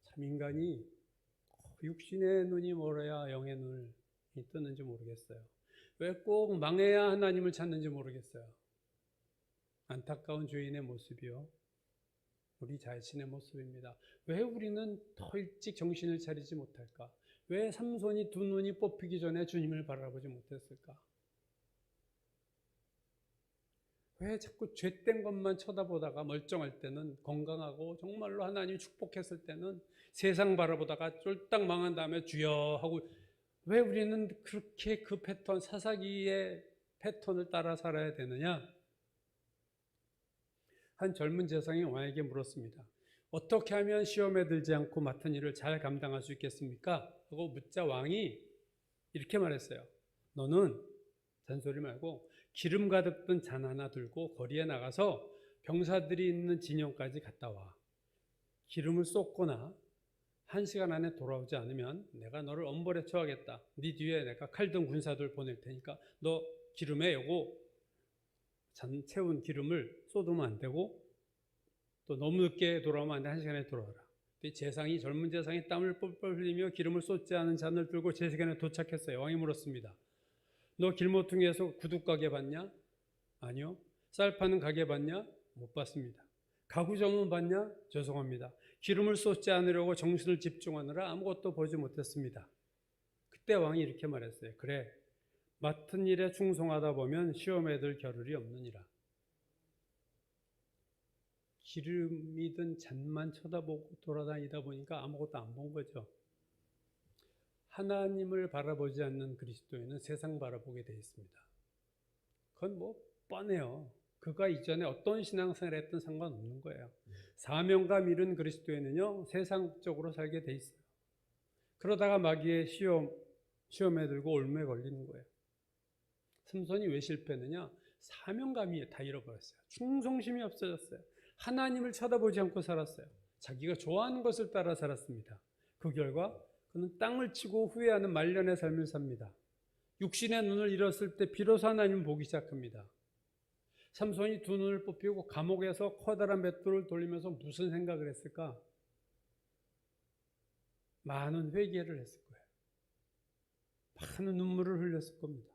참 인간이 육신의 눈이 멀어야 영의 눈이 뜨는지 모르겠어요. 왜 꼭 망해야 하나님을 찾는지 모르겠어요. 안타까운 죄인의 모습이요, 우리 자신의 모습입니다. 왜 우리는 더 일찍 정신을 차리지 못할까? 왜 삼손이 두 눈이 뽑히기 전에 주님을 바라보지 못했을까? 왜 자꾸 죄된 것만 쳐다보다가 멀쩡할 때는, 건강하고 정말로 하나님이 축복했을 때는 세상 바라보다가 쫄딱 망한 다음에 주여 하고, 왜 우리는 그렇게 그 패턴, 사사기의 패턴을 따라 살아야 되느냐? 한 젊은 재상이 왕에게 물었습니다. 어떻게 하면 시험에 들지 않고 맡은 일을 잘 감당할 수 있겠습니까? 하고 묻자 왕이 이렇게 말했어요. 너는 잔소리 말고 기름 가득 든 잔 하나 들고 거리에 나가서 병사들이 있는 진영까지 갔다 와. 기름을 쏟거나 1시간 안에 돌아오지 않으면 내가 너를 엄벌에 처하겠다. 네 뒤에 내가 칼든 군사들 보낼 테니까 너 기름에 요거 잔 채운 기름을 쏟으면 안 되고 또 너무 늦게 돌아오면 안 돼. 1시간에 돌아와라. 젊은 재상이 땀을 뻘뻘 흘리며 기름을 쏟지 않은 잔을 들고 제시간에 도착했어요. 왕이 물었습니다. 너 길모퉁이에서 구두 가게 봤냐? 아니요. 쌀 파는 가게 봤냐? 못 봤습니다. 가구 점은 봤냐? 죄송합니다. 기름을 쏟지 않으려고 정신을 집중하느라 아무것도 보지 못했습니다. 그때 왕이 이렇게 말했어요. 그래, 맡은 일에 충성하다 보면 시험에 들 겨를이 없느니라. 기름이 든 잔만 쳐다보고 돌아다니다 보니까 아무것도 안 본 거죠. 하나님을 바라보지 않는 그리스도인은 세상 바라보게 되어 있습니다. 그건 뻔해요. 그가 이전에 어떤 신앙생활을 했든 상관없는 거예요. 사명감 잃은 그리스도인은요, 세상적으로 살게 돼 있어요. 그러다가 마귀의 시험에 들고 올무에 걸리는 거예요. 삼손이 왜 실패했느냐? 사명감이 다 잃어버렸어요. 충성심이 없어졌어요. 하나님을 쳐다보지 않고 살았어요. 자기가 좋아하는 것을 따라 살았습니다. 그 결과 그는 땅을 치고 후회하는 말년의 삶을 삽니다. 육신의 눈을 잃었을 때 비로소 하나님을 보기 시작합니다. 삼손이 두 눈을 뽑히고 감옥에서 커다란 맷돌을 돌리면서 무슨 생각을 했을까? 많은 회개를 했을 거예요. 많은 눈물을 흘렸을 겁니다.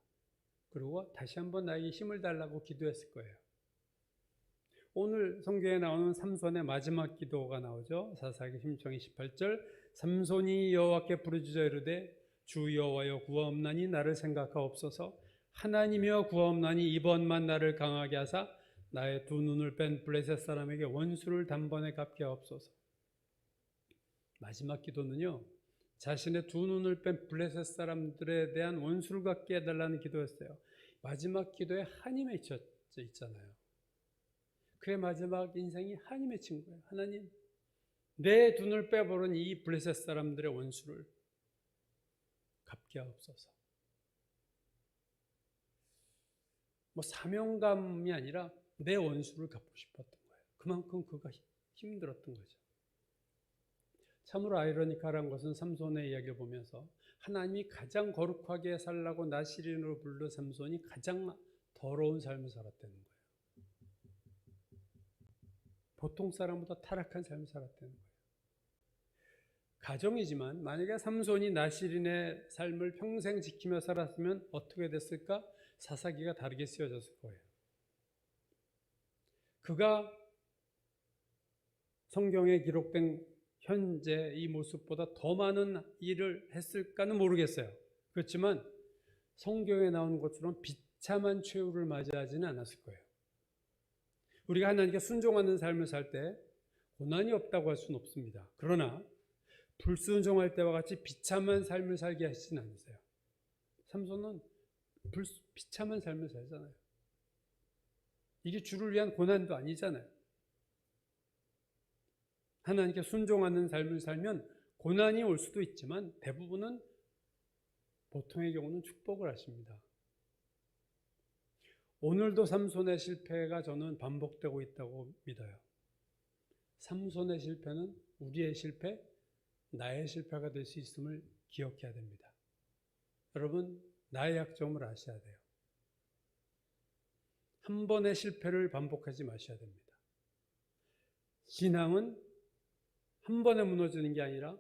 그리고 다시 한번 나에게 힘을 달라고 기도했을 거예요. 오늘 성경에 나오는 삼손의 마지막 기도가 나오죠. 사사기 16장 28절. 삼손이 여호와께 부르짖어 이르되 주 여호와여 구하옵나니 나를 생각하옵소서. 하나님이여 구하옵나니 이번만 나를 강하게 하사 나의 두 눈을 뺀 블레셋 사람에게 원수를 단번에 갚게 하옵소서. 마지막 기도는요, 자신의 두 눈을 뺀 블레셋 사람들에 대한 원수를 갚게 해달라는 기도였어요. 마지막 기도에 한이 맺혀 있잖아요. 그의 마지막 인생이 한이 맺힌 거예요. 하나님, 내 눈을 빼버린 이 블레셋 사람들의 원수를 갚게 하옵소서. 사명감이 아니라 내 원수를 갚고 싶었던 거예요. 그만큼 그가 힘들었던 거죠. 참으로 아이러니컬한 것은 삼손의 이야기를 보면서 하나님이 가장 거룩하게 살라고 나시린으로 부른 삼손이 가장 더러운 삶을 살았다는 거예요. 보통 사람보다 타락한 삶을 살았다는 거예요. 가정이지만 만약에 삼손이 나시린의 삶을 평생 지키며 살았으면 어떻게 됐을까? 사사기가 다르게 쓰여졌을 거예요. 그가 성경에 기록된 현재 이 모습보다 더 많은 일을 했을까는 모르겠어요. 그렇지만 성경에 나오는 것처럼 비참한 최후를 맞이하지는 않았을 거예요. 우리가 하나님께 순종하는 삶을 살 때 고난이 없다고 할 수는 없습니다. 그러나 불순종할 때와 같이 비참한 삶을 살게 하시진 않으세요. 삼손은 비참한 삶을 살잖아요. 이게 주를 위한 고난도 아니잖아요. 하나님께 순종하는 삶을 살면 고난이 올 수도 있지만 대부분은 보통의 경우는 축복을 하십니다. 오늘도 삼손의 실패가 저는 반복되고 있다고 믿어요. 삼손의 실패는 우리의 실패, 나의 실패가 될 수 있음을 기억해야 됩니다. 여러분, 나의 약점을 아셔야 돼요. 한 번의 실패를 반복하지 마셔야 됩니다. 신앙은 한 번에 무너지는 게 아니라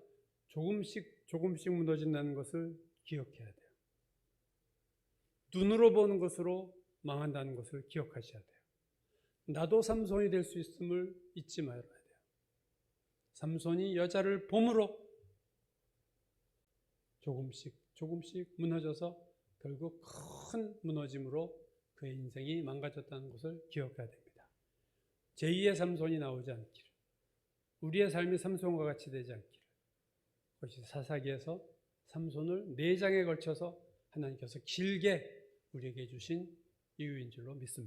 조금씩 무너진다는 것을 기억해야 돼요. 눈으로 보는 것으로 망한다는 것을 기억하셔야 돼요. 나도 삼손이 될 수 있음을 잊지 말아야 돼요. 삼손이 여자를 봄으로 조금씩 무너져서 결국 큰 무너짐으로 그의 인생이 망가졌다는 것을 기억해야 됩니다. 제2의 삼손이 나오지 않기를, 우리의 삶이 삼손과 같이 되지 않기를, 그것이 사사기에서 삼손을 4장에 걸쳐서 하나님께서 길게 우리에게 주신 이유인 줄로 믿습니다.